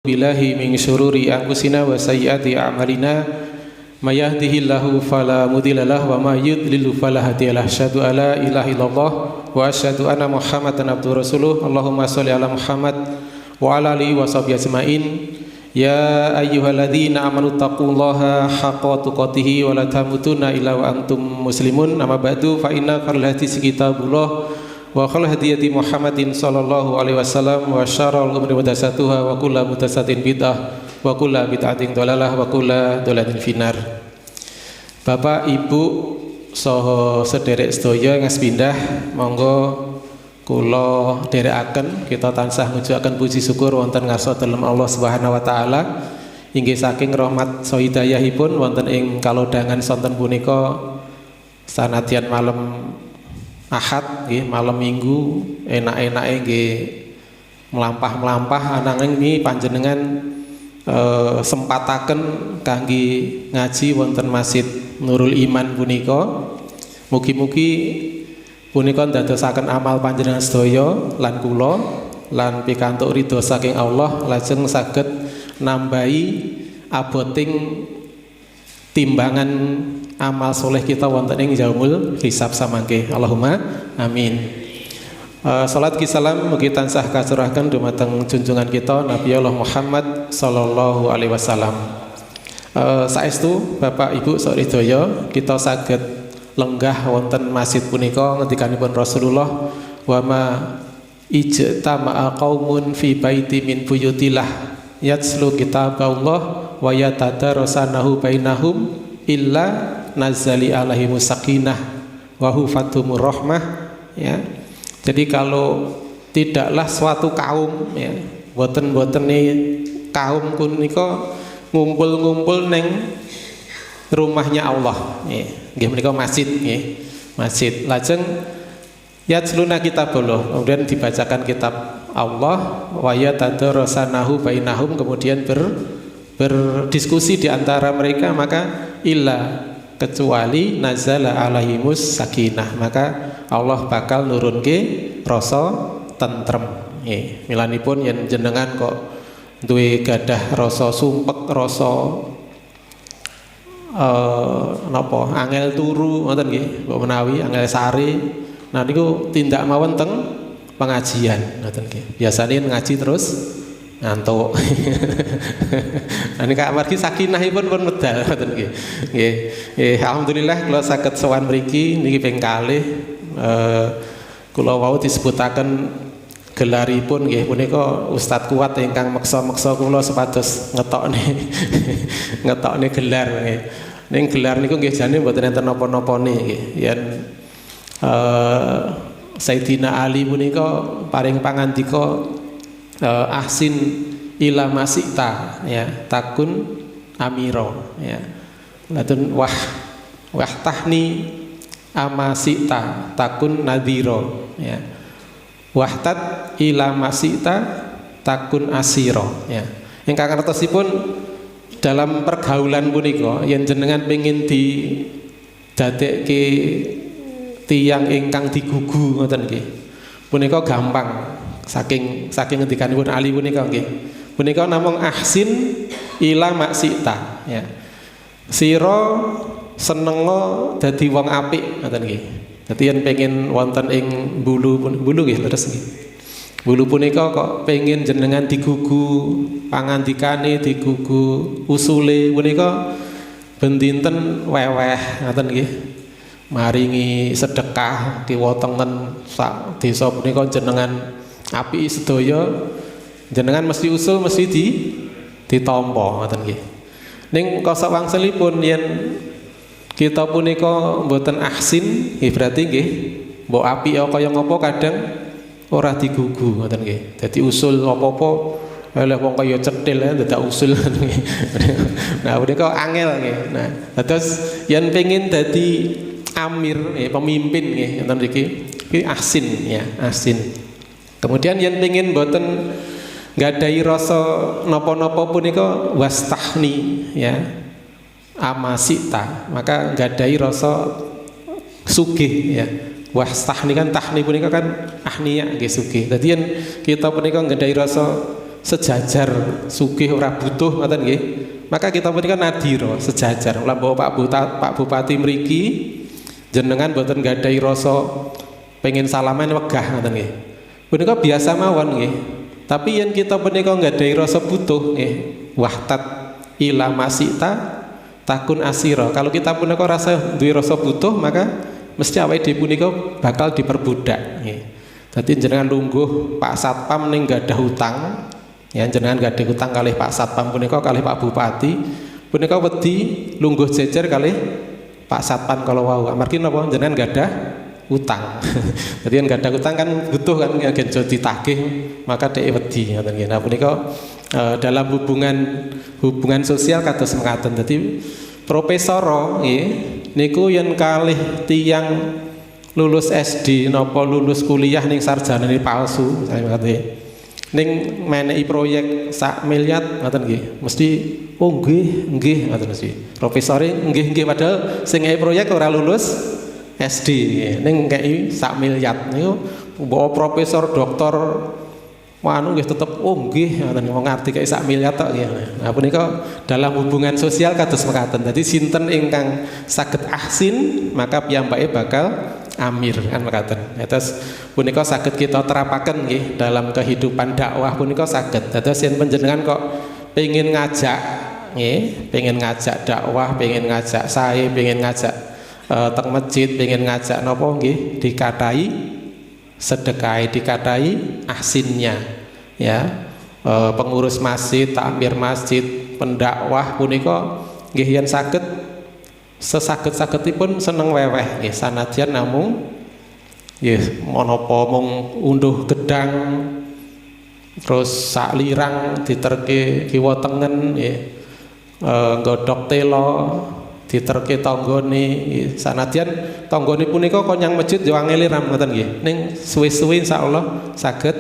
billahi min syururi anfusina wa sayyiati a'malina may yahdihillahu fala mudhillalah wa may yudlil fala hadiyalah. Asyhadu alla ilaha illallah wa asyhadu anna Muhammadan abduhu rasuluh. Allahumma shalli ala Muhammad wa ala alihi wa sahbihi ajmain. Ya ayyuhalladzina amanu taqullaha haqqa tuqatih wa la tamutunna illa wa antum muslimun. Amma ba'du fa inna khairal hadits kitabullah wa khairal hadiyati Muhammadin sallallahu alaihi wasallam wa syarrul umuri muhdatsatuha wa kullu muhdatsatin bid'ah wa kullu bid'atin dhalalah wa kullu dhalalatin finnar. Bapak, Ibu, saha sederek sedaya ingkang pindah, monggo kula dherekaken kita tansah ngujukaken puji syukur wonten ngarsa dalem Allah Subhanahu wa taala inggih saking rahmat saha hidayahipun wonten ing kalodhangan sonten punika sanadyan malam Ahad nggih, malam Minggu enak-enake nggih melampah-melampah ananging ini panjenengan sempataken kangge ngaji wonten Masjid Nurul Iman punika. Mugi-mugi punika ndadosaken amal panjenengan sedaya lan kula lan pikantuk ridho saking Allah lajeng saged nambahi aboting timbangan amal soleh kita wonten ing yaumul hisab samangke. Allahumma amin. Salat ki salam mugi tansah kacuraken dumateng junjungan kita Nabi Allah Muhammad sallallahu alaihi wasallam. Saestu Bapak Ibu saridaya kita saged lenggah wonten masjid punika ngendikanipun Rasulullah wa ma ijtama'a qaumun fi baiti min buyutillah yatslu kitaballah wa yatadarasanahu bainahum illa nazali alaihimus sakinah wa hufatumur rahmah, ya. Jadi kalau tidaklah suatu kaum, ya, boten-botene kaum punika ngumpul-ngumpul neng rumahnya Allah, ya. Nggih menika masjid, nggih. Masjid. Lajeng yatsluna kitaballah, kemudian dibacakan kitab Allah wa yatadarasanahu bainahum, kemudian berdiskusi di antara mereka, maka illa kecuali nazala alaihimus sakinah, maka Allah bakal nurunke rasa tentrem. Nggih, milanipun yen jenengan kok duwe gadah rasa sumpek, rasa napa angel turu ngoten nggih, mbok menawi angel sare, nah niku tindak mawon teng pengajian ngoten nggih. Biasane ngaji terus ngantuk. Nah nika amargi sakinahipun pun medal ngoten nggih. Nggih. Alhamdulillah kula saged sowan mriki niki ping kalih kula wau disebutaken gelaripun nggih punika Ustadz Kuat ingkang meksa-meksa kula supados ngetokne gelar nggih. Ning gelar niku nggih jane mboten enten napa-napane nggih. Yen Sayyidina Ali punika paring pangandika ahsin ila masita, ya, takun amiro, ya. Latun wah tahni amasita takun nadhiro, ya. Wahtat ila masita takun asiro, ya. Ingkang ngertosipun dalam pergaulan punika yen jenengan pengin didadekke tiyang ingkang digugu ngoten nggih. Punika gampang. Saking ngendikanipun Ali punika nggih. Punika namung ahsin ila maksita, ya. Sira senenga dadi wong apik ngoten nggih. Dadi yen pengin wonten ing bulu nggih leres nggih. Bulu punika kok pengin jenengan digugu pangandikane, digugu usule punika ben dinten weweh ngoten nggih. Maringi sedekah kiwa tengen sak desa punika jenengan api sedaya, jenengan mesti usul mesti ditampa ngoten nggih. Ning kosok wangsulipun yen kita punika mboten ahsin, nggih berarti nggih mbok api kaya ngapa kadang ora digugu ngoten nggih. Dadi usul apa-apa oleh wong kaya cetil ya dadak usul ngoten nggih. Nah punika angel nggih. Nah terus yen pengin dadi amir, pemimpin nggih ngoten niki. Iki ahsin, ya, ahsin. Kemudian yang pengen boten nggadahi rasa napa-napa punika wastahni, ya, amasita, maka nggadahi rasa sugih, ya. Wastahni kan tahni punika kan ahniya nggih sugih. Dadi yen kita punika nggadahi rasa sejajar sugih ora butuh ngoten nggih. Maka kita punika nadira sejajar. Mula Pak Bupati mriki jenengan boten gadhahi rasa pengen salaman wegah ngoten nggih. Punika biasa mawon nggih. Tapi yen kita punika gadhahi rasa butuh nggih, wahtat ila masita takun asira. Kalau kita punika rasa duwe rasa butuh, maka mesti awake dhewe punika bakal diperbudak nggih. Dadi jenengan lungguh Pak Satpam ning gadah hutang, ya jenengan gadah hutang kalih Pak Satpam punika kalih Pak Bupati, punika wedi lungguh jejer kalih Pak Satpam kalau wau. Amargi napa jenengan gadah utang. Jadi kan gadah utang kan butuh kan yen ditagih, maka dhek wedi ngoten nggih. Nah punika dalam hubungan sosial kados mekaten. Dadi profesor nggih niku yen kalih tiyang lulus SD napa lulus kuliah ning sarjana palsu saya ngerti ning menehi proyek 1 miliar ngoten nggih mesti oh nggih ngoten mesti profesore nggih padahal sing ngehi proyek ora lulus SD ning ngekei 1 miliar niku mbok profesor doktor anu nggih tetep oh nggih ngoten wong ngerti kaya 1 miliar tok nggih. Nah punika dalam hubungan sosial kados mekaten. Dadi sinten ingkang saged ahsin maka piyambake bakal amir kan mekaten. Terus punika saged kita terapaken nggih dalam kehidupan dakwah punika saged. Dados yen panjenengan kok pengin ngajak nggih, pengin ngajak dakwah, pengin ngajak sae, pengin ngajak teng masjid, pengin ngajak napa nggih dikatai sedekah, dikatai ahsinnya ya. Pengurus masjid, takmir masjid, pendakwah punika nggih yen saged sesaged-sagedipun seneng weweh nggih sanadyan namung nggih menapa mung unduh gedang terus sak lirang diterke kiwa tengen nggih nggodhog telo diterke tanggane nggih sanadyan tanggane punika kok nyang masjid yo angel ram ngoten nggih ning suwe-suwe insyaallah saged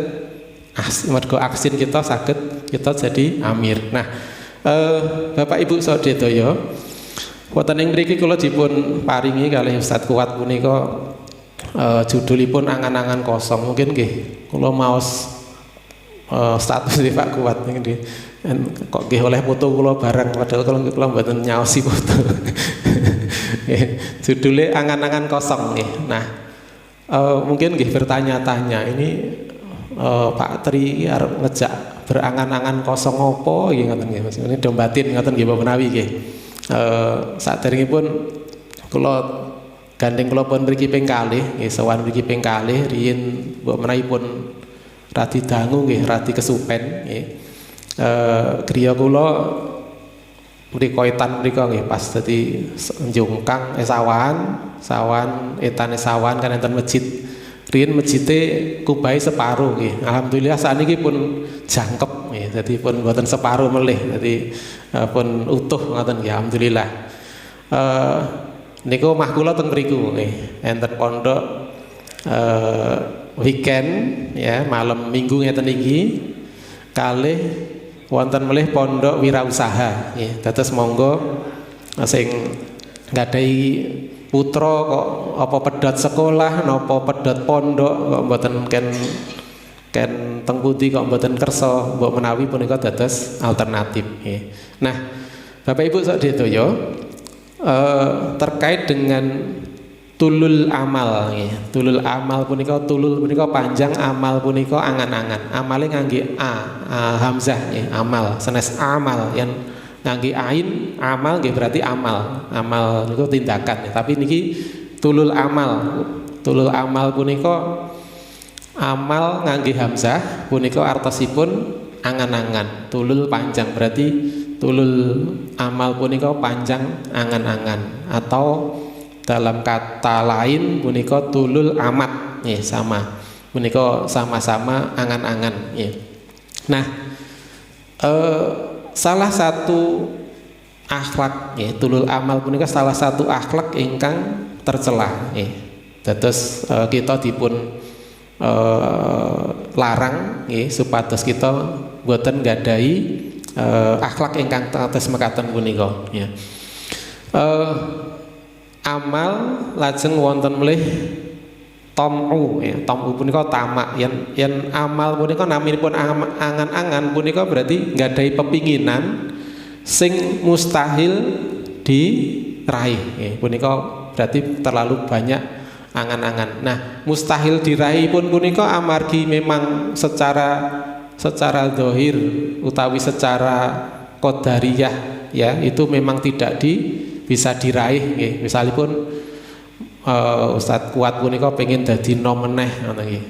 mergo aksin kita saged kita jadi amir. Nah Bapak Ibu sadaya wonten ing mriki kula dipun paringi kalih Ustaz Kuat punika judulipun angan-angan kosong. Mungkin nggih kula maos status Pak Kuat nggih kok nggih oleh foto kula bareng padahal kula mboten nyaosi foto. Judule angan-angan kosong nggih. Nah mungkin nggih bertanya-tanya ini Pak Tri arep ngejak berangan-angan kosong apa nggih ngoten nggih. Maksudnya dombatin ngoten nggih Bapak Menawi nggih. Saderengipun kula gandeng kula pun mriki ping kalih nggih sowan mriki ping kalih riyin mbok menawi pun radi dangu nggih radi kesupen nggih griya kula mriko etan mriko nggih pas dadi njungkang sawan etane sawan kan enten masjid riyin masjide kubahe separo nggih alhamdulillah sakniki pun jangkep nggih dadi pun mboten separo melih dadi pun utuh ngoten nggih alhamdulillah. Niku omah kula teng mriku nggih enten pondok weekend ya malam minggu ngeten iki kalih wonten melih pondok wirausaha nggih dados monggo sing nggadahi putra kok apa pedhot sekolah napa pedhot pondok kok mboten ken teng pundi kok mboten kersa mbok menawi punika dados alternatif nggih. Nah, Bapak Ibu sadaya terkait dengan tulul amal nggih. Tulul amal punika panjang amal punika angan-angan. Amale ngangge hamzah nggih, amal. Sanes amal yang ngangge ain amal nggih berarti amal. Amal niku tindakan. Tapi niki tulul amal. Tulul amal punika amal ngangge hamzah punika artosipun angan-angan. Tulul panjang berarti tulul amal punika panjang angan-angan atau dalam kata lain punika tulul amat nggih sama. Punika sama-sama angan-angan nggih. Nah, salah satu akhlak nggih tulul amal punika salah satu akhlak ingkang tercela nggih. Dados kita dipun larang nggih supados kita boten nggadhahi akhlak ingkang kados mekaten punika ya. Amal lajeng wonten melih Tom'u ya, tom'u punika tamak, yen amal punika naminipun angan-angan punika berarti nggadahi pepinginan sing mustahil diraih ya, punika berarti terlalu banyak angan-angan. Nah, mustahil diraih pun punika amargi memang secara zahir utawi secara qadariyah ya, itu memang tidak bisa diraih nggih. Misalipun Ustadz Kuat punika pengen dadi nom meneh ngono nggih.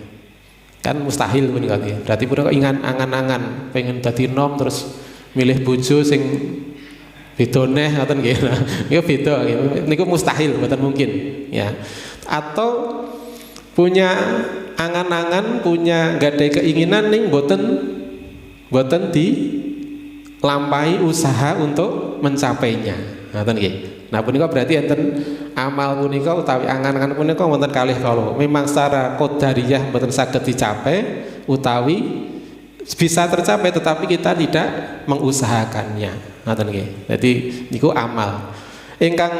Kan mustahil punika nggih. Berarti punika angan-angan pengen dadi nom terus milih bojo sing beda neh ngoten nggih. Niku beda nggih. Niku mustahil, mboten mungkin ya. Atau punya angan-angan, punya gadai keinginan ning boten dilampahi usaha untuk mencapainya. Ngoten nggih. Nah punika berarti enten amal punika utawi angan-angan punika wonten kalih kala. Memang secara qadariyah boten saged dicapai utawi bisa tercapai tetapi kita tidak mengusahakannya. Ngoten nggih. Jadi niku amal. Ingkang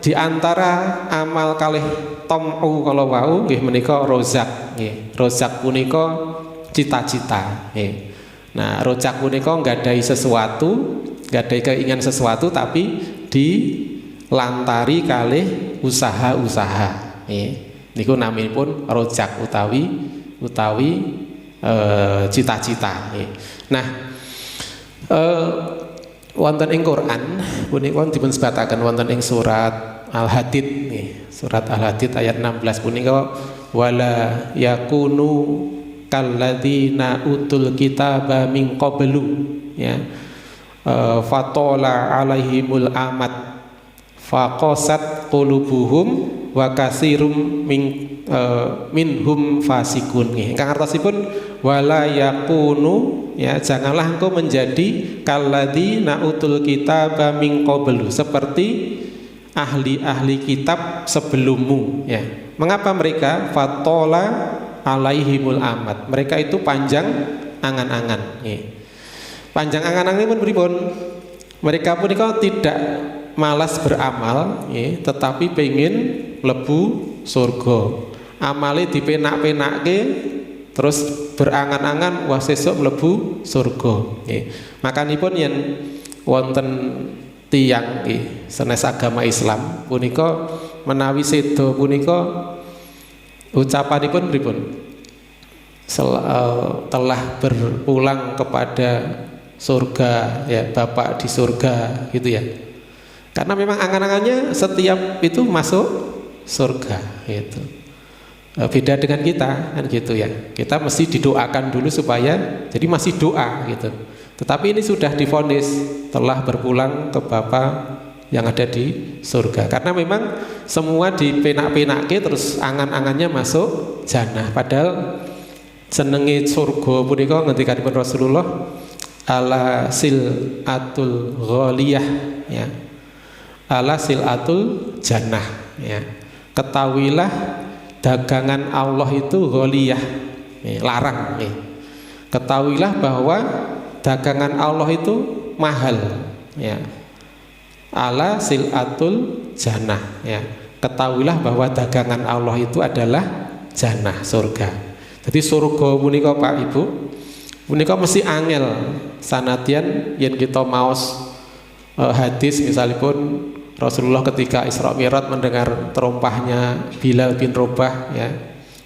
diantara amal kalih tom'u kala wau nggih menika rozak nggih. Rozak punika cita-cita nggih. Nah, rozak punika nggadahi sesuatu, nggadahi keinginan sesuatu tapi dilantari kalih usaha-usaha nggih. Niku naminipun rozak utawi cita-cita nggih. Nah, wonten ing Quran punika dipun sebataken wonten ing surat Al-Hadid nggih. Surat Al-Hadid ayat 16 punika wala yakunu kalladzina utul kitaba min qablu ya fatola alaihimul amad faqasat qulubuhum wa katsirum minhum fasikun nggih. Ingkang artosipun wala yakunu ya, janganlah engkau menjadi kalladzina utul kitaba min qablu, seperti ahli-ahli kitab sebelummu ya. Mengapa mereka fatola alaihimul amad? Mereka itu panjang angan-angan ya. Panjang angan-angan pun pripun? Mereka punika tidak malas beramal ya, tetapi pengen mlebu surga. Amale dipenak-penakke terus berangan-angan wah sesuk mlebu surga ya. Makanipun yen wonten tiyang nggih sanes agama Islam punika menawi seda punika ucapanipun pripun? Telah berpulang kepada surga ya, Bapak di surga gitu ya. Karena memang angan-angannya setiap itu masuk surga gitu. Beda dengan kita kan gitu ya. Kita mesti didoakan dulu supaya jadi masih doa gitu. Tetapi ini sudah divonis telah berpulang ke Bapa yang ada di surga. Karena memang semua dipenak-penake terus angan-angannya masuk jannah. Padahal senenge surga punika ngendikanipun Rasulullah ala silatul ghaliyah ya. Ala silatul jannah ya. Ketahuilah dagangan Allah itu ghaliyah ya, larang ya. Ketahuilah bahwa dagangan Allah itu mahal ya. Ala silatul jannah ya. Ketahuilah bahwa dagangan Allah itu adalah jannah, surga. Jadi surga punika Pak Ibu punika mesti angel sanadyan yen kita maos hadis misalipun Rasulullah ketika Isra Mi'raj mendengar terompahnya Bilal bin Rabah ya.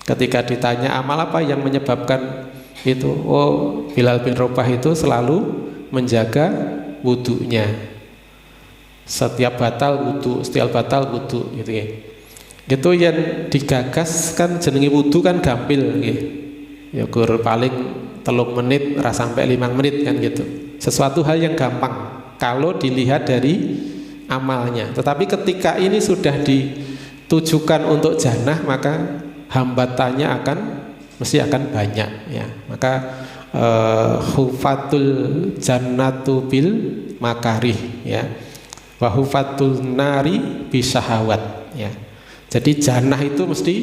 Ketika ditanya amal apa yang menyebabkan itu, oh Bilal bin Rabah itu selalu menjaga wudunya. Setiap batal wudu, setiap batal wudu gitu ya. Gitu yang digagas kan jenenge wudu kan gampil nggih. Ya gur paling 3 menit ora sampai 5 menit kan gitu. Sesuatu hal yang gampang kalau dilihat dari amalnya. Tetapi ketika ini sudah ditujukan untuk jannah maka hambatannya mesti akan banyak ya. Maka hufatul jannatu bil makarih ya. Wa hufatul nari bisahawat ya. Jadi jannah itu mesti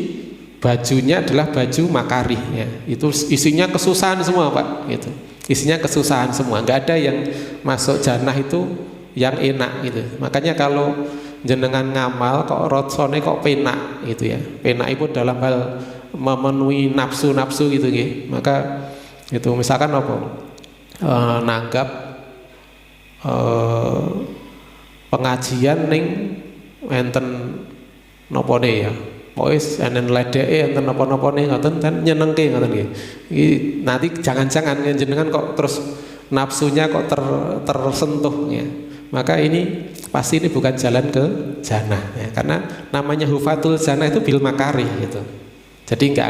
bajunya adalah baju makarih ya. Itu isinya kesusahan semua Pak gitu. Isinya kesusahan semua. Enggak ada yang masuk jannah itu yang enak gitu. Makanya kalau jenengan ngamal kok rasane kok penak gitu ya. Penak itu dalam hal memenuhi nafsu-nafsu gitu nggih. Maka itu misalkan apa? Nanggap pengajian ning enten nopone ya. Pokoke enen ledeke enten napa-napane ngoten dan nyenengke ngoten nggih. Iki nanti jangan-jangan jenengan kok terus nafsunya kok tersentuh ya. Maka ini pasti ini bukan jalan ke jannah ya. Karena namanya hufatul jannah itu bil makarih gitu. Jadi nggak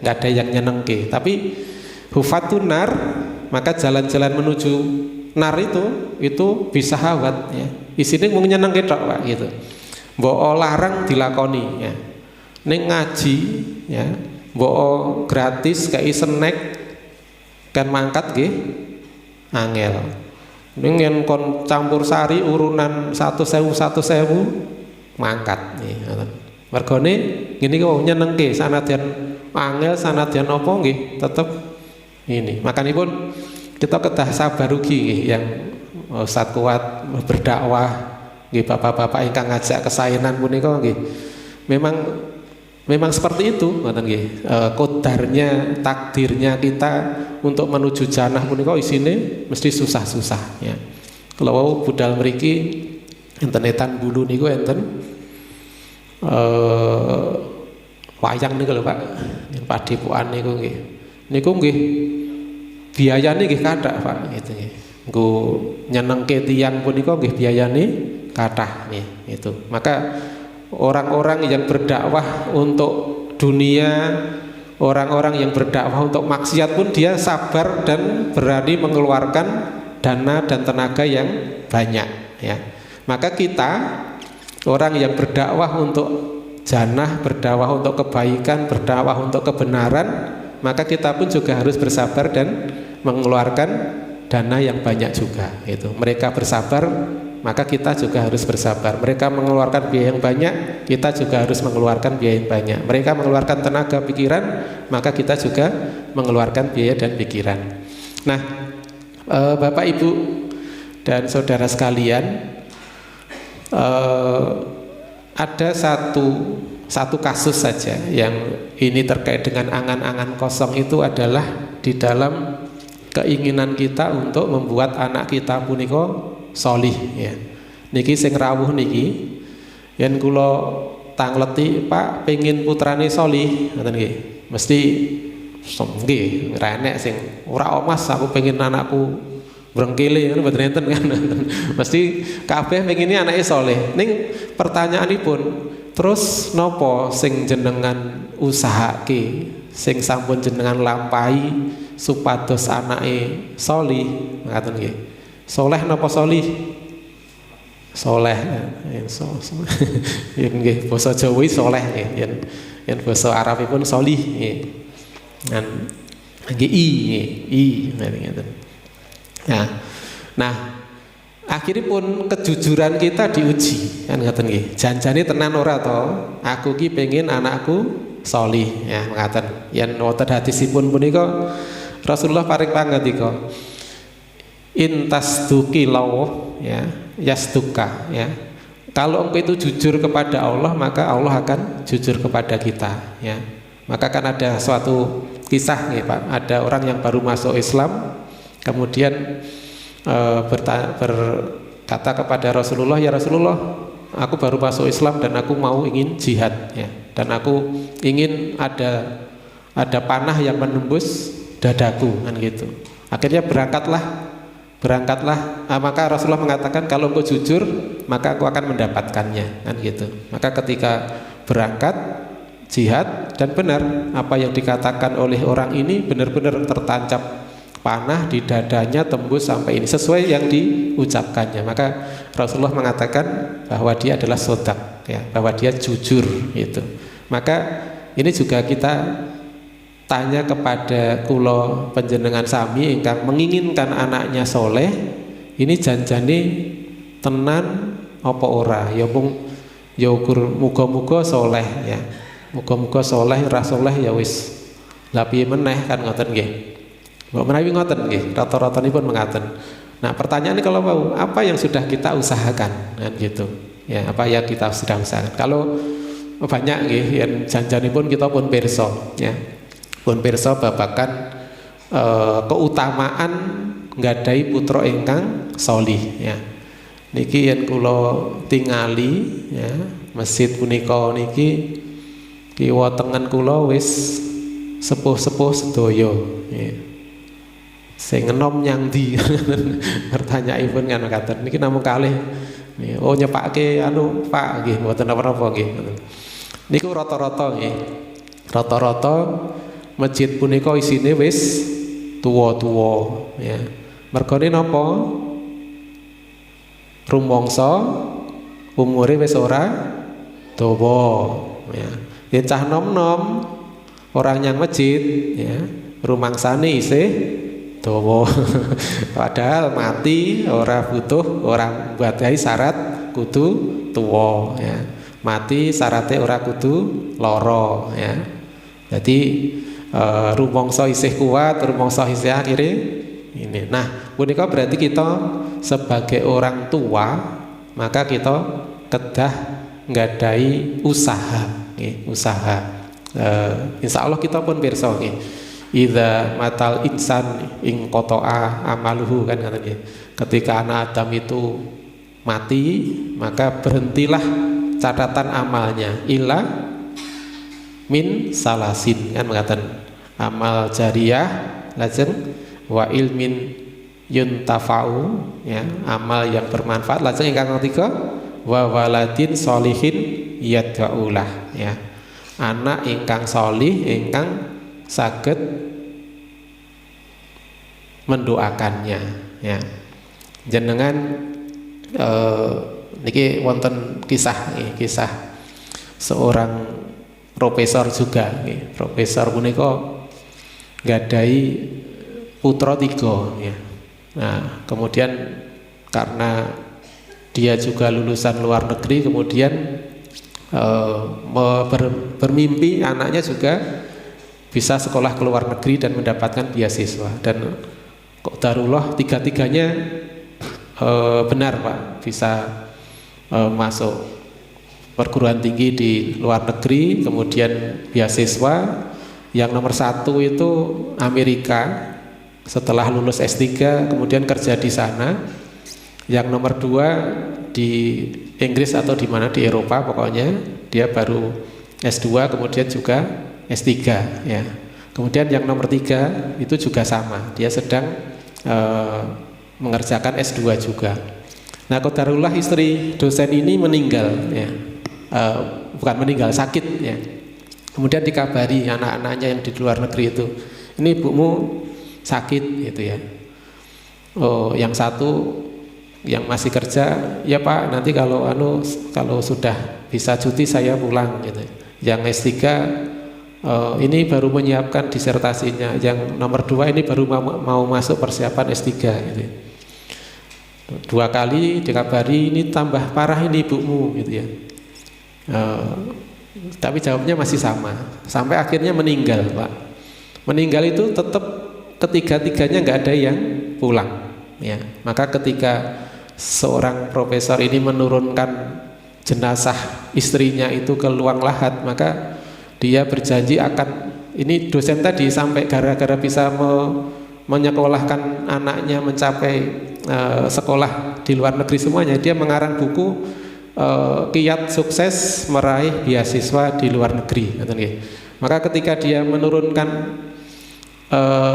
ada yang nyenengke. Tapi hufatun nar, maka jalan-jalan menuju nar itu bisa hawat ya. Isine mung nyenengke tok Pak gitu. Mbok larang dilakoni ya. Ning ngaji ya, mbok gratis kei snack kan mangkat nggih angel. Ning yen kon campur sari urunan 1.000 mangkat nggih ngoten. Mergone ngene iki wong nyenengke sanadyan angel sanadyan apa nggih tetep ini. Makanipun kita kedah sabar ugi nggih yang Ustaz Kuat berdakwah nggih bapak-bapak ingkang ngajak kesaenan punika nggih. Memang seperti itu ngoten nggih. Kodarnya, takdirnya kita untuk menuju jannah punika isine mesti susah-susah ya. Kalau wau budal mriki enten-etan bulu niku enten wayang niku lho Pak. Yen padepokan niku nggih. Niku nggih biayane nggih kathah Pak gitu nggih. Nggo nyenengke tiyang punika nggih biayane kathah nih itu. Maka orang-orang yang berdakwah untuk dunia, orang-orang yang berdakwah untuk maksiat pun dia sabar dan berani mengeluarkan dana dan tenaga yang banyak ya. Maka kita orang yang berdakwah untuk jannah, berdakwah untuk kebaikan, berdakwah untuk kebenaran, maka kita pun juga harus bersabar dan mengeluarkan dana yang banyak juga itu. Mereka bersabar, maka kita juga harus bersabar. Mereka mengeluarkan biaya yang banyak, kita juga harus mengeluarkan biaya yang banyak. Mereka mengeluarkan tenaga pikiran, maka kita juga mengeluarkan biaya dan pikiran. Nah, Bapak Ibu dan saudara sekalian, ada satu kasus saja yang ini terkait dengan angan-angan kosong itu adalah di dalam keinginan kita untuk membuat anak kita punika solih ya. Niki sing rawuh niki yen kula tangleti Pak pengin putrane solih ngoten nggih. Mesti nggih ora enek sing ora Mas aku pengin anakku brengkele ngono mboten enten kan. Mesti kabeh pengine anake soleh. Ning pertanyaanipun terus napa sing jenengan usahake sing sampun jenengan lampahi supados anake solih ngoten nggih. Soleh napa solih? Soleh yen nggih basa Jawa soleh nggih, yen basa Arabipun solih nggih. Nggih i ngoten. Nah, akhirnya pun kejujuran kita diuji kan ngoten nggih. Janjane tenan ora to? Aku ki pengen anakku solih ya ngoten. Yen wonten hadisipun punika Rasulullah paring pangandika intasduki law ya yasduka ya. Kalau engkau itu jujur kepada Allah, maka Allah akan jujur kepada kita ya. Maka kan ada suatu kisah nih Pak, ada orang yang baru masuk Islam kemudian berkata kepada Rasulullah, ya Rasulullah, aku baru masuk Islam dan aku ingin jihad ya. Dan aku ingin ada panah yang menembus dadaku kan gitu. Akhirnya berangkatlah. Maka Rasulullah mengatakan kalau engkau jujur maka aku akan mendapatkannya kan gitu. Maka ketika berangkat jihad dan benar apa yang dikatakan oleh orang ini benar-benar tertancap panah di dadanya tembus sampai ini sesuai yang diucapkannya. Maka Rasulullah mengatakan bahwa dia adalah sodak ya, bahwa dia jujur itu. Maka ini juga kita tanya kepada kula panjenengan sami ingkang menginginkan anaknya soleh, ini janjane tenan apa ora? Ya mung ya ukur muga-muga soleh ya. Muga-muga soleh, ra soleh ya wis. Lah piye meneh kan ngoten nggih. Mbok menawi ngoten nggih, rata-ratanipun mengaten. Nah, pertanyaan ini kalau mau apa yang sudah kita usahakan kan gitu. Ya, apa yang kita sudah usahakan. Kalau banyak nggih yen janjanipun kita pun pirsa ya. Pun pirsa babagan keutamaan nggadahi putra ingkang sholih ya. Niki yen kula tingali ya, masjid punika niki kiwa tengen kula wis sepuh-sepuh sedaya ya. Sing enom nyang ndi? Pertanyaanipun kan ngaten. Niki namung kalih. Oh nyepake anu Pak nggih mboten napa-napa nggih. Niku rata-rata nggih. Rata-rata masjid punika isine wis tuwa-tuwa ya. Mergane napa? Rumangsa umure wis ora dawa ya. Yen cah nom-nom orang nyang masjid ya, rumangsane isih dawa. Padahal mati ora butuh orang mbadahi syarat kudu tuwa ya. Mati syaratnya ora kudu lara ya. Jadi rumangsa isih kuat, rumangsa isih akhire ini. Nah, punika berarti kita sebagai orang tua maka kita kedah nggadahi usaha nggih, usaha. Insyaallah kita pun pirsa nggih. Idza matal insan ing qata'a amaluhu kan katanya. Ketika anak Adam itu mati, maka berhentilah catatan amalnya illa min salasin kan mengatakan amal jariyah lajeng wa ilmin yuntafa'u ya, amal yang bermanfaat lajeng ingkang ketiga wa waladin sholihin yad'ulah ya, anak ingkang sholih ingkang saged mendoakannya ya. Jenengan niki wonten kisah seorang profesor juga nggih. Profesor punika nggadahi putra 3 ya. Nah, kemudian karena dia juga lulusan luar negeri, kemudian bermimpi anaknya juga bisa sekolah ke luar negeri dan mendapatkan beasiswa. Dan kok darullah tiga-tiganya benar Pak, bisa masuk perguruan tinggi di luar negeri, kemudian beasiswa. Yang nomor 1 itu Amerika, setelah lulus S3 kemudian kerja di sana. Yang nomor 2 di Inggris atau di mana di Eropa, pokoknya dia baru S2 kemudian juga S3 ya. Kemudian yang nomor 3 itu juga sama, dia sedang mengerjakan S2 juga. Nah, qadarullah istri dosen ini meninggal ya. Bukan meninggal, sakit ya. Kemudian dikabari anak-anaknya yang di luar negeri itu, ini ibumu sakit gitu ya. Oh, yang satu yang masih kerja, ya Pak, nanti kalau sudah bisa cuti saya pulang gitu. Yang S3 ini baru menyiapkan disertasinya. Yang nomor 2 ini baru mau masuk persiapan S3 gitu. 2 kali dikabari, ini tambah parah ini ibumu gitu ya. Tapi jawabnya masih sama, sampai akhirnya meninggal Pak. Meninggal itu tetap ketiga-tiganya nggak ada yang pulang ya. Maka ketika seorang profesor ini menurunkan jenazah istrinya itu ke luang lahat, maka dia berjanji akan, ini dosen tadi sampai gara-gara bisa menyekolahkan anaknya mencapai sekolah di luar negeri semuanya, dia mengarang buku kiat sukses meraih beasiswa di luar negeri. Maka ketika dia menurunkan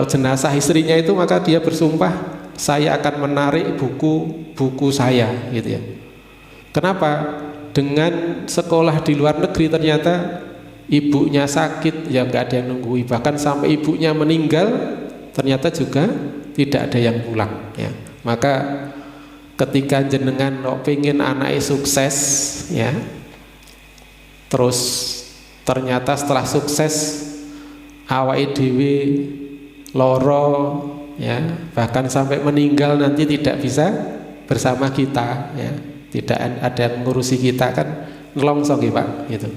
jenazah istrinya itu, maka dia bersumpah, saya akan menarik buku saya gitu ya. Kenapa? Dengan sekolah di luar negeri ternyata ibunya sakit, ya nggak ada yang nunggui, bahkan sampai ibunya meninggal ternyata juga tidak ada yang pulang ya. Maka ketika jenengan pengen anaknya sukses ya, terus ternyata setelah sukses awake dhewe loro ya, bahkan sampai meninggal nanti tidak bisa bersama kita ya, tidak ada yang mengurusi kita, kan nelongso nggih Pak gitu.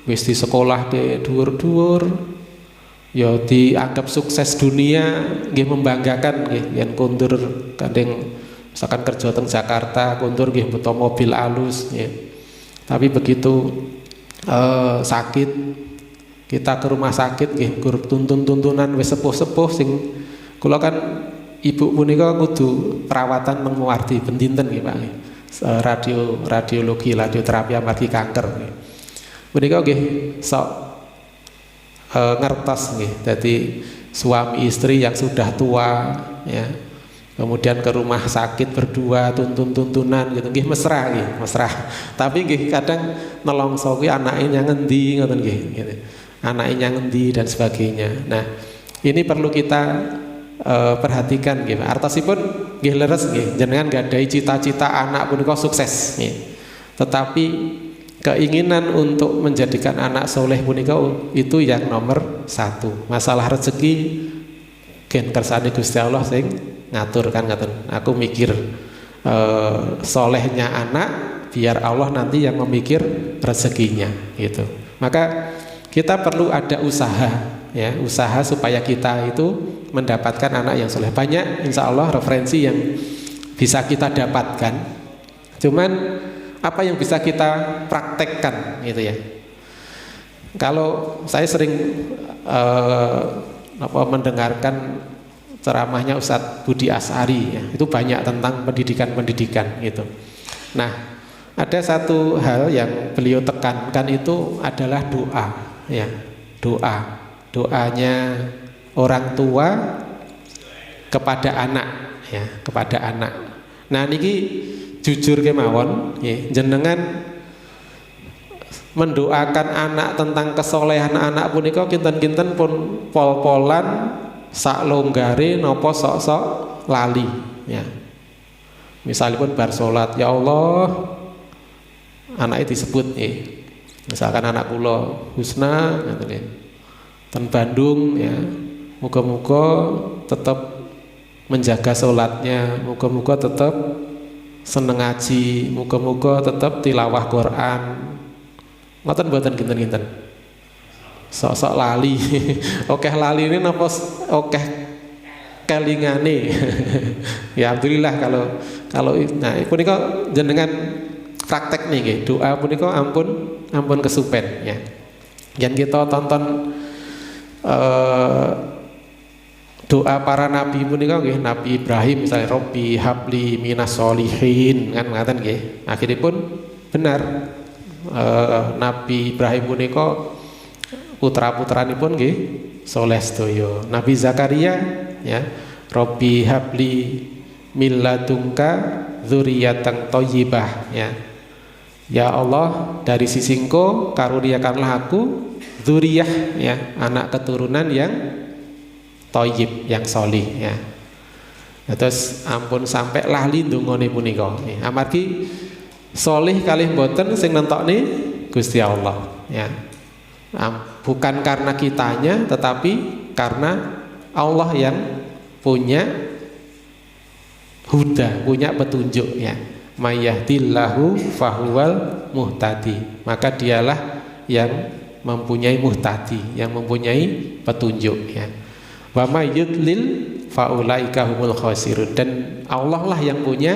Wis di sekolah ke dhuwur-dhuwur ya, dianggap sukses dunia nggih, membanggakan nggih, yen kondur kadang misalkan kerja teng Jakarta kondur nggih beto mobil alus ya. Tapi begitu sakit, kita ke rumah sakit nggih gur tuntun-tuntunan wis sepuh-sepuh sing kula kan ibu punika kudu perawatan menguarti bendinten nggih Pak nggih. Radiologi, radioterapi amargi kanker nggih. Punika nggih sok ngertos nggih. Dadi suami istri yang sudah tua ya. Kemudian ke rumah sakit berdua tuntun-tuntunan gitu nggih mesra nggih, mesra. Tapi nggih kadang nelongso kuwi anake nyang ngendi ngoten nggih gitu. Anake nyang ngendi dan sebagainya. Nah, ini perlu kita perhatikan nggih. Artosipun nggih leres nggih jenengan gadahi cita-cita anak punika sukses nggih. Tetapi keinginan untuk menjadikan anak soleh punika itu yang nomor satu. Masalah rezeki gen kersane Gusti Allah sing ngatur kan ngaten. Aku mikir solehnya anak biar Allah nanti yang memikir rezekinya gitu. Maka kita perlu ada usaha ya, usaha supaya kita itu mendapatkan anak yang soleh. Banyak insya Allah referensi yang bisa kita dapatkan. Cuman apa yang bisa kita praktekkan gitu ya. Kalau saya sering mendengarkan ceramahnya Ustadz Budi Asari ya, itu banyak tentang pendidikan gitu. Nah, ada satu hal yang beliau tekankan itu adalah doa ya, doanya orang tua kepada anak ya, kepada anak. Nah niki jujur kemawon ya, jenengan mendoakan anak tentang kesolehan anak punika kinten-kinten pun pol-polan sak longgare nopo sok-sok lali ya. Misalipun bar salat ya Allah anake disebut misalkan anak kula Husna ngoten nggih ten Bandung ya, muga-muga tetap menjaga salatnya, muga-muga tetap seneng ngaji, muga-muga tetap tilawah Quran. Ngoten mboten kinten-kinten. Sok-sok lali. Okeh lali ini napa okeh kelingane. Ya alhamdulillah kalau nah punika jenengan praktek nih nggih. Doa punika ampun kesupen ya. Yang kita tonton doa para nabi punika nggih, Nabi Ibrahim misalnya Robbi habli minas solihin kan ngaten nggih. Akhiripun benar Nabi Ibrahim punika putra-putranipun nggih soleh sedaya. Nabi Zakaria ya Robbi habli min ladunka dzurriyyatan thayyibah ya. Ya Allah dari sisingku karuniakanlah aku dzurriyyah ya, anak keturunan yang thayyib, yang solih ya. Terus ampun sampai lali ndongane punika ya. Amargi solih kalih mboten sing nentokne Gusti Allah ya. Bukan karena kitanya tetapi karena Allah yang punya huda, punya petunjuk ya. Mayyahdillahu fahuwal muhtadi, maka dialah yang mempunyai muhtadi, yang mempunyai petunjuk ya. Wa may yudlil faulaika humul khasirun, dan Allah lah yang punya,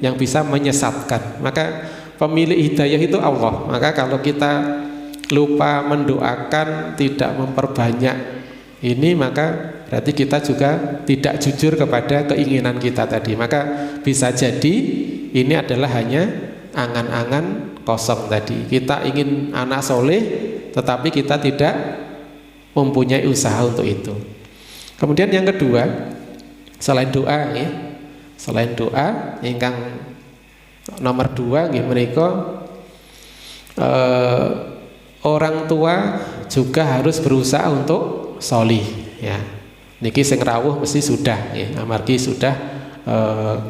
yang bisa menyesatkan. Maka pemilik hidayah itu Allah. Maka kalau kita lupa mendoakan, tidak memperbanyak ini, maka berarti kita juga tidak jujur kepada keinginan kita tadi. Maka bisa jadi ini adalah hanya angan-angan kosong tadi. Kita ingin anak soleh, tetapi kita tidak mempunyai usaha untuk itu. Kemudian yang kedua, selain doa ya, selain doa, ingkang nomor dua nggih menika orang tua juga harus berusaha untuk solih ya. Niki sing rawuh mesti sudah ya, amargi sudah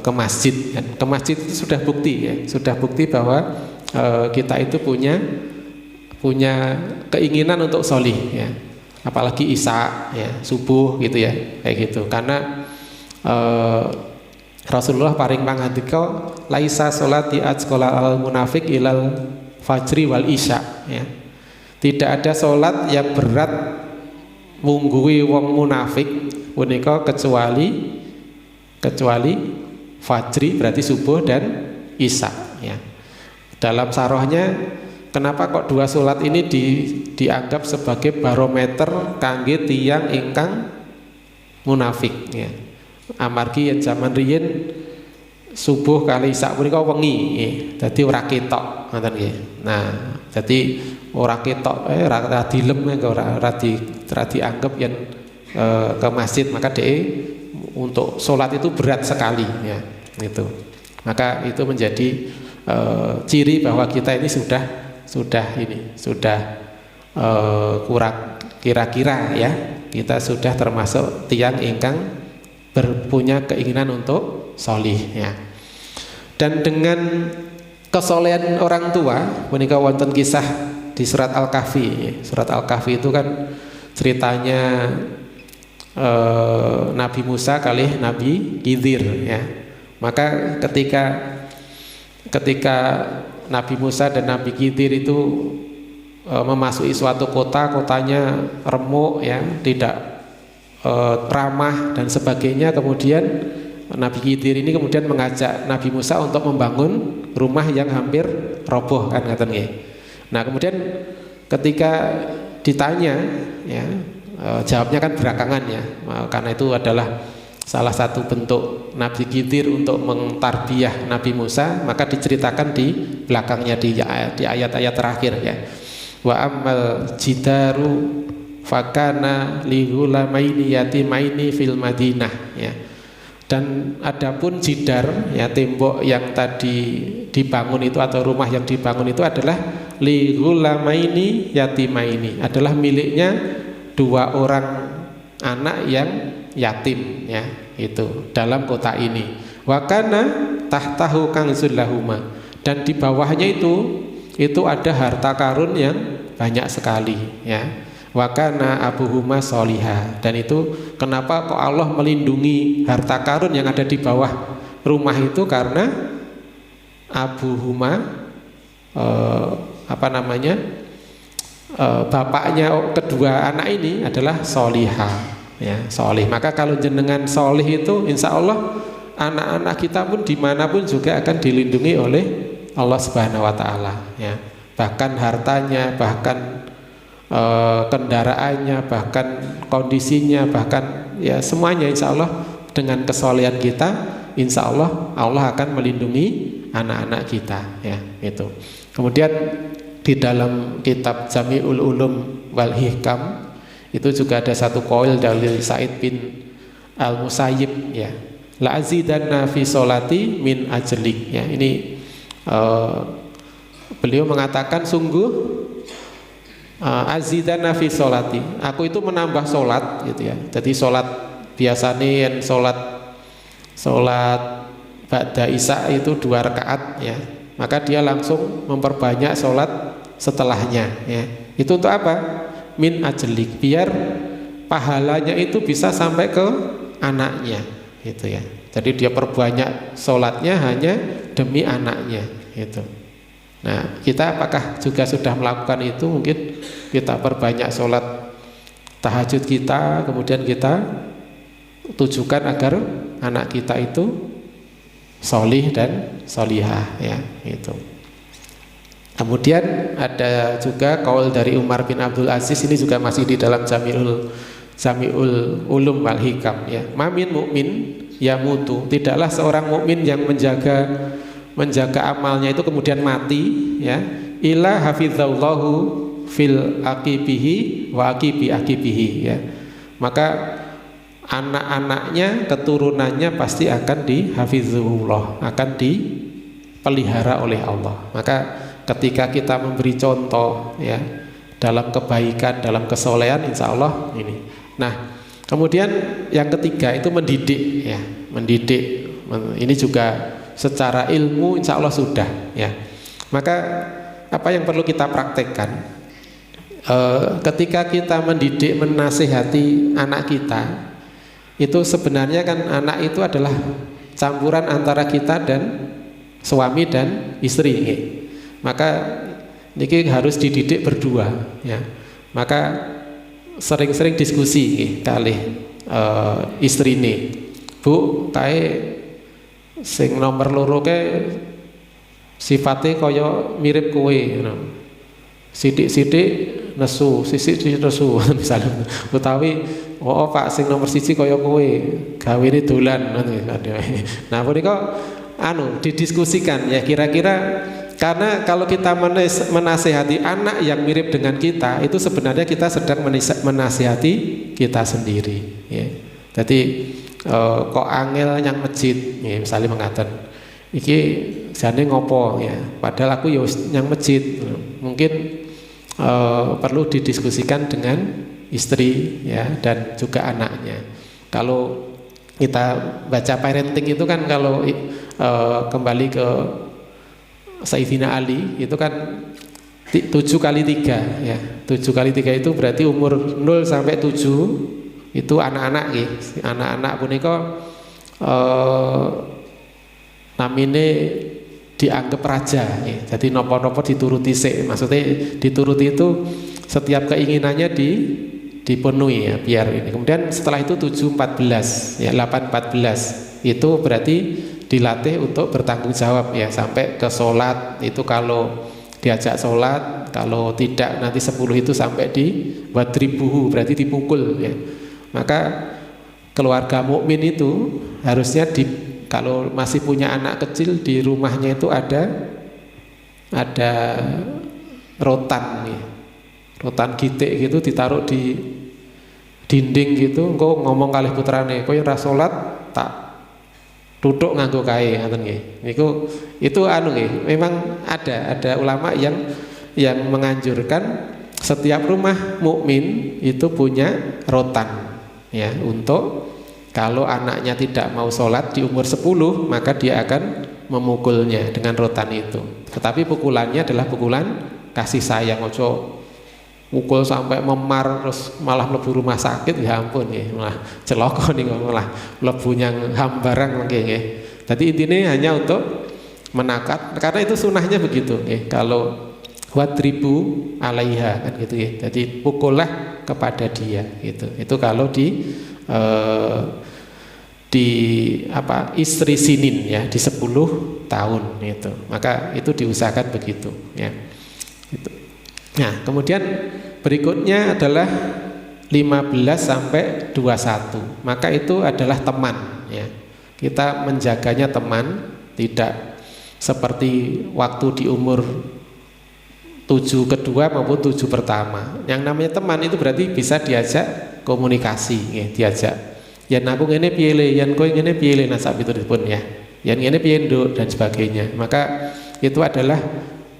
ke masjid kan. Ke masjid itu sudah bukti ya, sudah bukti bahwa kita itu punya keinginan untuk solih ya. Apalagi isya ya, subuh gitu ya, kayak gitu. Karena Rasulullah paring pangandika laisa sholati atqala al munafik ilal fajri wal isya ya. Tidak ada sholat yang berat mungguhi wong munafik punika kecuali fajri berarti subuh dan isya ya. Dalam sarohnya kenapa kok dua salat ini dianggap sebagai barometer kangge tiyang ingkang munafik ya. Amargi yen zaman riyin subuh kali isak punika wengi nggih. Dadi ora ketok ngoten nggih. Nah, dadi ora ketok ora dilem ora dianggap yen ke masjid, maka untuk sholat itu berat sekali ya, itu. Maka itu menjadi ciri bahwa kita ini sudah kurang kira-kira ya, kita sudah termasuk tiang ingkang berpunya keinginan untuk sholih ya. Dan dengan kesolehan orang tua, menika wonten kisah di surat Al-Kahfi. Surat Al-Kahfi itu kan ceritanya Nabi Musa kali Nabi Khidir ya. Maka ketika Nabi Musa dan Nabi Khidir itu memasuki suatu kotanya remuk ya, tidak ramah dan sebagainya, kemudian Nabi Khidir ini kemudian mengajak Nabi Musa untuk membangun rumah yang hampir roboh kan ngaten nggih. Nah, kemudian ketika ditanya ya, jawabnya kan belakangan ya, karena itu adalah salah satu bentuk Nabi Khidir untuk mentarbiyah Nabi Musa, maka diceritakan di belakangnya di ayat-ayat terakhir ya. Wa ammal jidaru fakana lihulamaini yatimaini fil Madinah ya. Dan adapun jidar ya, tembok yang tadi dibangun itu atau rumah yang dibangun itu adalah lihulamaini yatimaini, adalah miliknya dua orang anak yang yatim ya, itu dalam kota ini. Wa kana tahtahu kanzul lahuma, dan di bawahnya itu ada harta karun yang banyak sekali ya. Wa kana abuhuma sholiha, dan itu kenapa kok Allah melindungi harta karun yang ada di bawah rumah itu, karena abuhuma bapaknya kedua anak ini adalah sholiha ya, sholih. Maka kalau jenengan sholih itu insya Allah anak-anak kita pun dimanapun juga akan dilindungi oleh Allah Subhanahu Wa Taala ya. Bahkan hartanya, bahkan kendaraannya, bahkan kondisinya, bahkan ya semuanya insya Allah dengan kesolehan kita, insya Allah Allah akan melindungi anak-anak kita ya, itu. Kemudian di dalam kitab Jami'ul Ulum wal Hikam itu juga ada satu qaul dari Sa'id bin Al-Musayyib ya, la azidanna fi sholati min ajlik ya. Ini beliau mengatakan sungguh azidana fi sholati, aku itu menambah sholat gitu ya. Jadi sholat biasanya yang sholat ba'da isya itu 2 rakaat ya, maka dia langsung memperbanyak sholat setelahnya ya. Itu untuk apa? Min ajlik, biar pahalanya itu bisa sampai ke anaknya gitu ya. Jadi dia perbanyak sholatnya hanya demi anaknya gitu. Nah, kita apakah juga sudah melakukan itu? Mungkin kita perbanyak sholat tahajud kita, kemudian kita tujukan agar anak kita itu sholih dan sholihah ya, itu. Kemudian ada juga qaul dari Umar bin Abdul Aziz, ini juga masih di dalam Jami'ul Ulum wal Hikam ya. Mamin mukmin yamutu, tidaklah seorang mukmin yang menjaga amalnya itu kemudian mati ya, illa hafizallahu fil aqibihi wa aqibi aqibihi ya. Maka anak-anaknya, keturunannya pasti akan dihafizullah, akan dipelihara oleh Allah. Maka ketika kita memberi contoh ya dalam kebaikan, dalam kesolehan, insya Allah ini. Nah, kemudian yang ketiga itu mendidik ya, mendidik. Ini juga secara ilmu insya Allah sudah ya. Maka apa yang perlu kita praktekkan ketika kita mendidik, menasihati anak kita, itu sebenarnya kan anak itu adalah campuran antara kita dan suami dan istri ya. Maka ini harus dididik berdua ya. Maka sering-sering diskusi kali istri ini, Bu, kae sing nomor loro ke sifatnya kaya mirip kowe, Sidik-sidik nesu, sisik nesu misalnya. Utawi oh Pak sing nomor 1 kaya kowe, gawene dolan. Nah, punika didiskusikan ya kira-kira, karena kalau kita menasehati anak yang mirip dengan kita, itu sebenarnya kita sedang menasehati kita sendiri ya. Jadi kok angel yang masjid ya, misalnya mengatakan iki jane ngopo ya, padahal aku ya yang masjid. Mungkin perlu didiskusikan dengan istri ya, dan juga anaknya. Kalau kita baca parenting itu kan, kalau kembali ke Sayyidina Ali itu kan 7 kali 3 ya. 7 kali 3 itu berarti umur 0 sampai 7 itu anak-anak ya. Anak-anak punika namine dianggap raja ya. Jadi nopo-nopo dituruti sik. Maksudnya dituruti itu setiap keinginannya dipenuhi ya, biar ini. Kemudian setelah itu 7 14 ya, 8 14 itu berarti dilatih untuk bertanggung jawab ya, sampai ke sholat itu kalau diajak sholat, kalau tidak nanti 10 itu sampai di wadribuhu, berarti dipukul ya. Maka keluarga mukmin itu harusnya kalau masih punya anak kecil di rumahnya itu ada rotan ya, rotan gitik gitu ditaruh di dinding gitu, engko ngomong kalih putrane, kowe ora salat tak duduk nganggo kae ngoten nggih. Itu nggih, memang ada ulama yang menganjurkan setiap rumah mukmin itu punya rotan ya, untuk kalau anaknya tidak mau sholat di umur 10 maka dia akan memukulnya dengan rotan itu. Tetapi pukulannya adalah pukulan kasih sayang, ojo mukul sampai memar terus malah mlebu rumah sakit, ya ampun nggih, malah celaka nih, malah mlebu nyang hambarang nggih. Jadi intinya hanya untuk menakat, karena itu sunahnya begitu nggih. Kalau wadribu alaiha kan gitu ya. Jadi pukullah kepada dia gitu. Itu kalau di istri sinin ya, di 10 tahun itu. Maka itu diusahakan begitu ya. Itu. Nah, kemudian berikutnya adalah 15 sampai 21. Maka itu adalah teman ya. Kita menjaganya teman, tidak seperti waktu di umur 7 kedua maupun 7 pertama. Yang namanya teman itu berarti bisa diajak komunikasi ya, diajak. Yan aku ngene piye le, yan kowe ngene piye le, nasab itu pun ya. Yan ngene piye nduk dan sebagainya. Maka itu adalah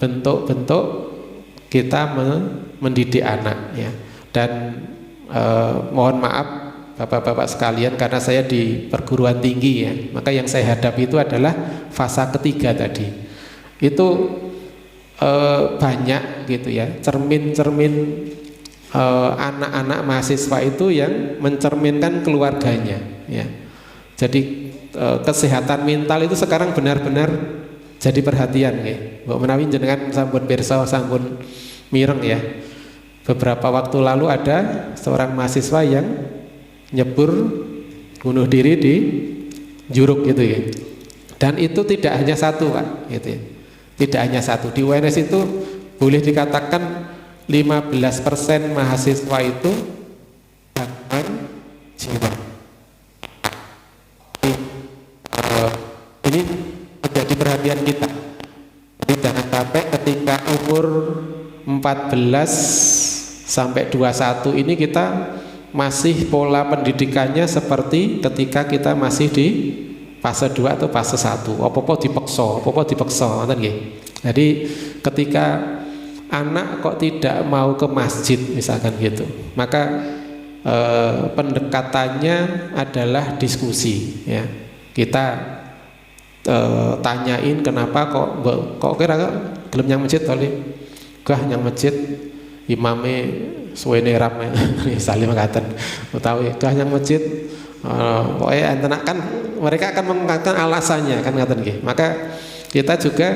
bentuk-bentuk kita mendidik anak ya. Dan mohon maaf Bapak-bapak sekalian, karena saya di perguruan tinggi ya, maka yang saya hadapi itu adalah fasa ketiga tadi. Itu banyak gitu ya, cermin-cermin anak-anak mahasiswa itu yang mencerminkan keluarganya ya. Jadi kesehatan mental itu sekarang benar-benar jadi perhatian ya. Mbok menawi jenengan sampun pirsa sampun mireng ya. Beberapa waktu lalu ada seorang mahasiswa yang nyebur bunuh diri di Juruk gitu ya. Dan itu tidak hanya satu Pak gitu ya. Tidak hanya satu. Di UNS itu boleh dikatakan 15% mahasiswa itu gangguan jiwa. Ini menjadi perhatian kita. Jadi jangan sampai ketika umur 14 sampai 21 ini kita masih pola pendidikannya seperti ketika kita masih di fase 2 atau fase 1. Apa-apa dipaksa, Jadi ketika anak kok tidak mau ke masjid misalkan gitu, maka pendekatannya adalah diskusi ya. Kita tanyain kenapa kok kira gelem nyang masjid tole. Gah nyang masjid imame suwene rame misalnya mengatakan utawi gah nyang masjid pokoknya enten kan mereka akan mengatakan alasannya kan ngaten nggih. Maka kita juga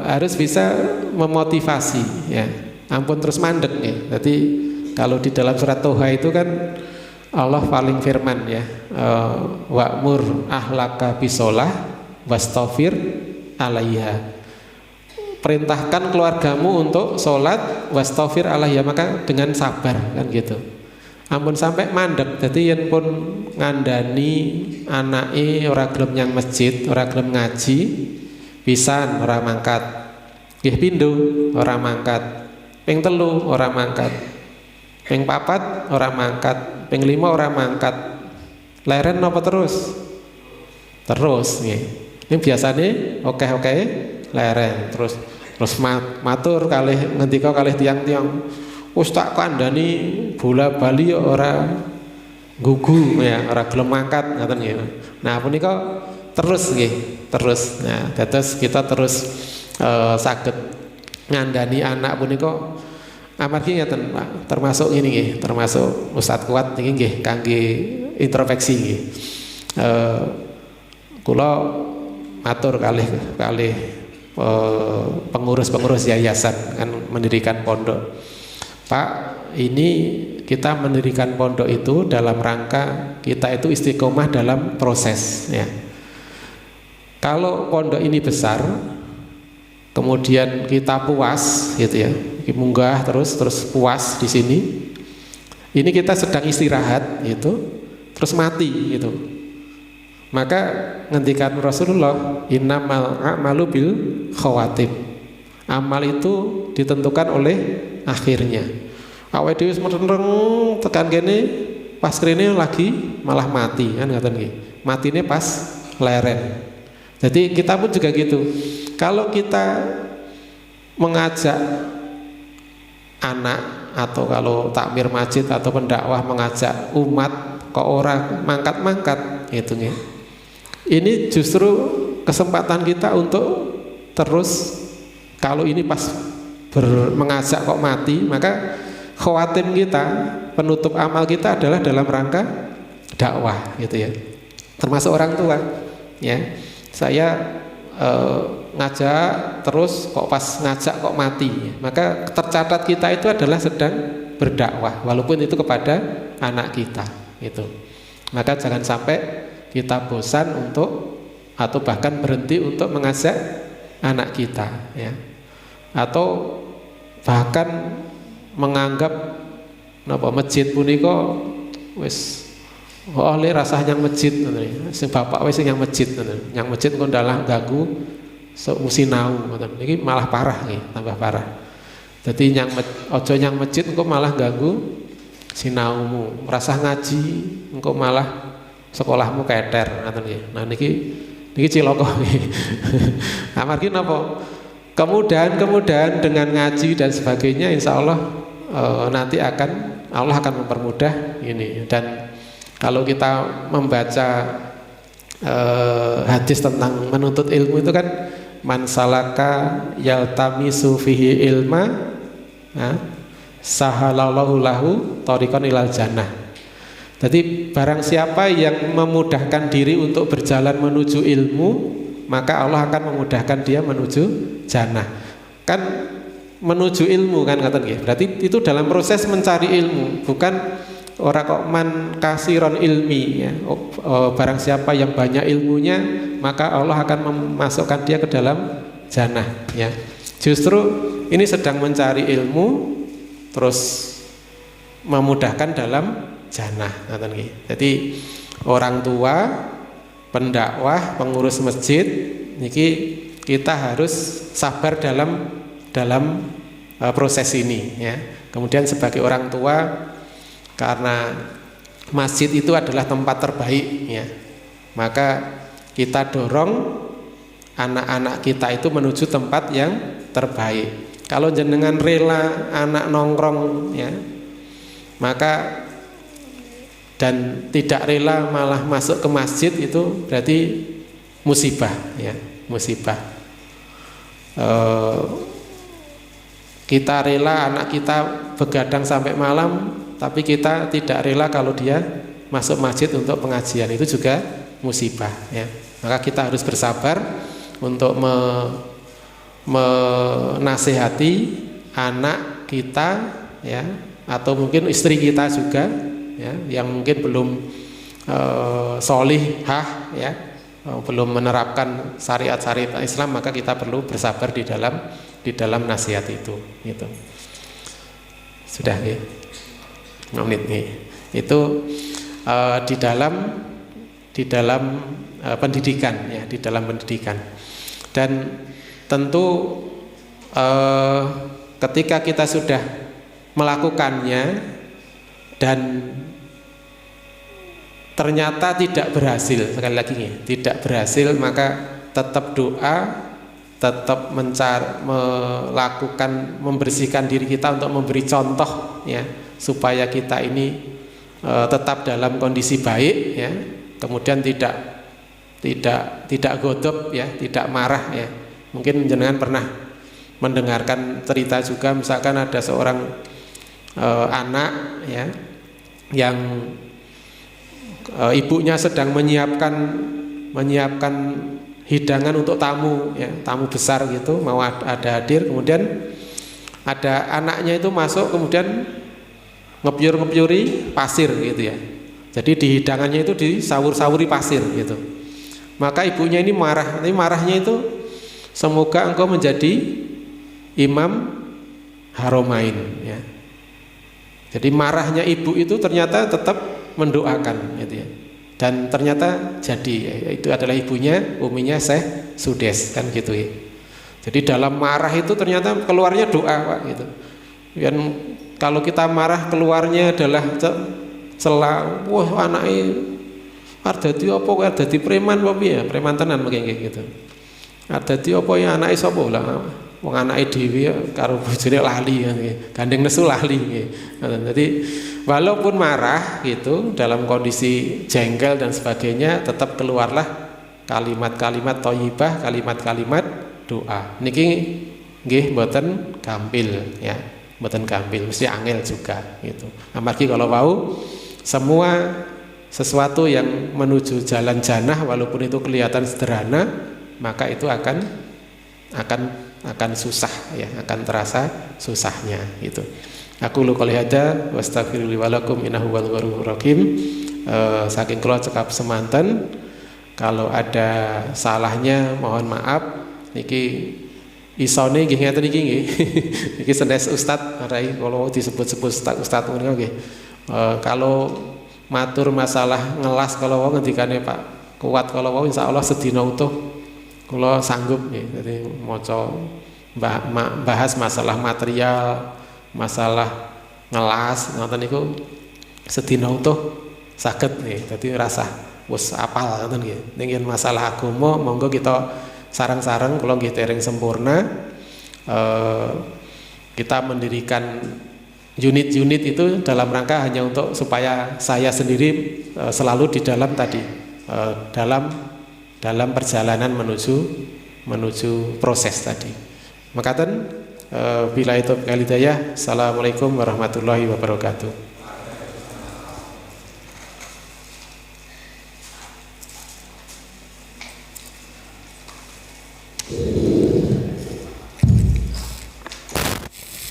harus bisa memotivasi ya. Ampun terus mandek ya. Jadi kalau di dalam surat Toha itu kan Allah paling firman ya, wa'mur ahlaka bisolah wastaghfir alaiha. perintahkan keluargamu untuk sholat wastaghfir alaiha, maka dengan sabar kan gitu. Ampun sampai mandek, jadi yen pun ngandani anake ora gelem nyang masjid, ora gelem ngaji, pisan ora mangkat. Nggih pindho ora mangkat. Ping 3 ora mangkat. Ping 4 ora mangkat, ping 5 ora mangkat. Leren napa terus? Terus nggih. Ini biasane oke-oke leren terus matur kalih ngendika kalih tiang-tiang. Wis tak kandhani bola bali ora gugu ya, ora gelem mangkat ngoten nggih. Nah, punika terus nggih, terus. Nah, dados kita terus saged ngandani anak punika amargi ngeten Pak. Termasuk ini nggih, termasuk Ustadz Kuat niki nggih kangge introspeksi nggih. Kula matur kalih pengurus yayasan kan mendirikan pondok. Pak, ini kita mendirikan pondok itu dalam rangka kita itu istiqomah dalam proses ya. Kalau pondok ini besar, kemudian kita puas gitu ya, munggah terus puas di sini, ini kita sedang istirahat gitu, terus mati gitu. Maka ngendikan Rasulullah, innamal a'malu bil khawatim. Amal itu ditentukan oleh akhirnya. Awake dhewe meneng tekan kene pas kene lagi malah mati kan ngoten nggih. Matine pas leren. Jadi kita pun juga gitu. Kalau kita mengajak anak atau kalau takmir masjid atau pendakwah mengajak umat kok orang mangkat-mangkat gitu nggih. Ini justru kesempatan kita untuk terus, kalau ini pas mengajak kok mati, maka khawatim kita, penutup amal kita adalah dalam rangka dakwah gitu ya. Termasuk orang tua ya. Saya ngajak terus kok pas ngajak kok mati, maka tercatat kita itu adalah sedang berdakwah walaupun itu kepada anak kita gitu. Maka jangan sampai kita bosan untuk atau bahkan berhenti untuk mengajak anak kita ya. Atau bahkan menganggap napa masjid punika wis oleh rasah yang masjid ngoten. Sing bapak wis yang masjid ngoten. Yang masjid engko ndalah ganggu sinau ngoten. Iki malah parah nggih, tambah parah. Dadi yang aja yang masjid engko malah ganggu sinaumu. Rasah ngaji engko malah sekolahmu keter ngoten nggih. Nah niki cilaka nggih. Amargi napa? Kemudahan dengan ngaji dan sebagainya insya Allah nanti Allah akan mempermudah ini. Dan kalau kita membaca hadis tentang menuntut ilmu itu kan man salaka yaltamisu fihi ilma sahalallahu lahu thariqan ilal jannah. Jadi barang siapa yang memudahkan diri untuk berjalan menuju ilmu, maka Allah akan memudahkan dia menuju jannah. Kan menuju ilmu kan kata nggih. Berarti itu dalam proses mencari ilmu, bukan ora kok man kasiron ilmi ya. Barang siapa yang banyak ilmunya, maka Allah akan memasukkan dia ke dalam jannah ya. Justru ini sedang mencari ilmu terus memudahkan dalam jannah kata nggih. Jadi orang tua, pendakwah, pengurus masjid niki kita harus sabar dalam proses ini ya. Kemudian sebagai orang tua, karena masjid itu adalah tempat terbaik ya, maka kita dorong anak-anak kita itu menuju tempat yang terbaik. Kalau jenengan rela anak nongkrong ya, maka dan tidak rela malah masuk ke masjid, itu berarti musibah ya, musibah. Kita rela anak kita begadang sampai malam, tapi kita tidak rela kalau dia masuk masjid untuk pengajian, itu juga musibah ya. Maka kita harus bersabar untuk menasihati anak kita ya, atau mungkin istri kita juga ya, yang mungkin belum sholihah ya, belum menerapkan syariat-syariat Islam, maka kita perlu bersabar di dalam di dalam nasihat itu gitu. Sudah nggih. Menit nih. Itu di dalam pendidikan ya, di dalam pendidikan. Dan tentu ketika kita sudah melakukannya dan ternyata tidak berhasil, sekali lagi nih, tidak berhasil, maka tetap doa, tetap melakukan membersihkan diri kita untuk memberi contoh ya, supaya kita ini tetap dalam kondisi baik ya, kemudian tidak godop ya, tidak marah ya. Mungkin jenengan pernah mendengarkan cerita juga, misalkan ada seorang anak ya yang ibunya sedang menyiapkan hidangan untuk tamu ya, tamu besar gitu, mau ada hadir, kemudian ada anaknya itu masuk kemudian ngepiur-ngepiuri pasir gitu ya. Jadi di hidangannya itu disawur-sawuri pasir gitu. Maka ibunya ini marah, tapi marahnya itu semoga engkau menjadi imam haromain ya. Jadi marahnya ibu itu ternyata tetap mendoakan gitu ya. Dan ternyata jadi itu adalah ibunya, uminya Syekh Sudes kan gitu ya. Jadi dalam marah itu ternyata keluarnya doa Pak gitu. Dan kalau kita marah keluarnya adalah celah, wah anaknya dadi apa kowe dadi preman apa piye? Preman tenan mengke gitu. Dadi apa ya anake sapa lah? Wong anake dhewe karo bojone lali ya, gandeng nesu lali nggih. Jadi walaupun marah gitu dalam kondisi jengkel dan sebagainya, tetap keluarlah kalimat-kalimat thayyibah, kalimat-kalimat doa. Niki nggih mboten gampil ya, mboten gampil, mesti angel juga gitu. Amargi kalau mau semua sesuatu yang menuju jalan jannah walaupun itu kelihatan sederhana, maka itu akan susah ya, akan terasa susahnya gitu. Aku lu qouli hadza wa astaghfirullahi wa lakum innahu huwal ghafurur rahim. Saking kula cekap semanten, kalau ada salahnya mohon maaf. Niki isone nggih ngeten iki nggih. Iki senes ustad marai kalau disebut-sebut ustad ngono nggih. Kalau matur masalah ngelas kalau wong ngendikane Pak Kuat kalau wong insyaallah sedina utuh kula sanggup nggih. Dadi maca bahas masalah material, masalah ngelas ngoten niku sedina utuh saged nggih. Dadi rasah wis apal ngoten nggih. Ning masalah agama monggo kita sareng-sareng kula nggih dereng sempurna. Kita mendirikan unit-unit itu dalam rangka hanya untuk supaya saya sendiri selalu di dalam tadi dalam perjalanan menuju proses tadi. Makaten bila itu kali daya. Assalamualaikum warahmatullahi wabarakatuh.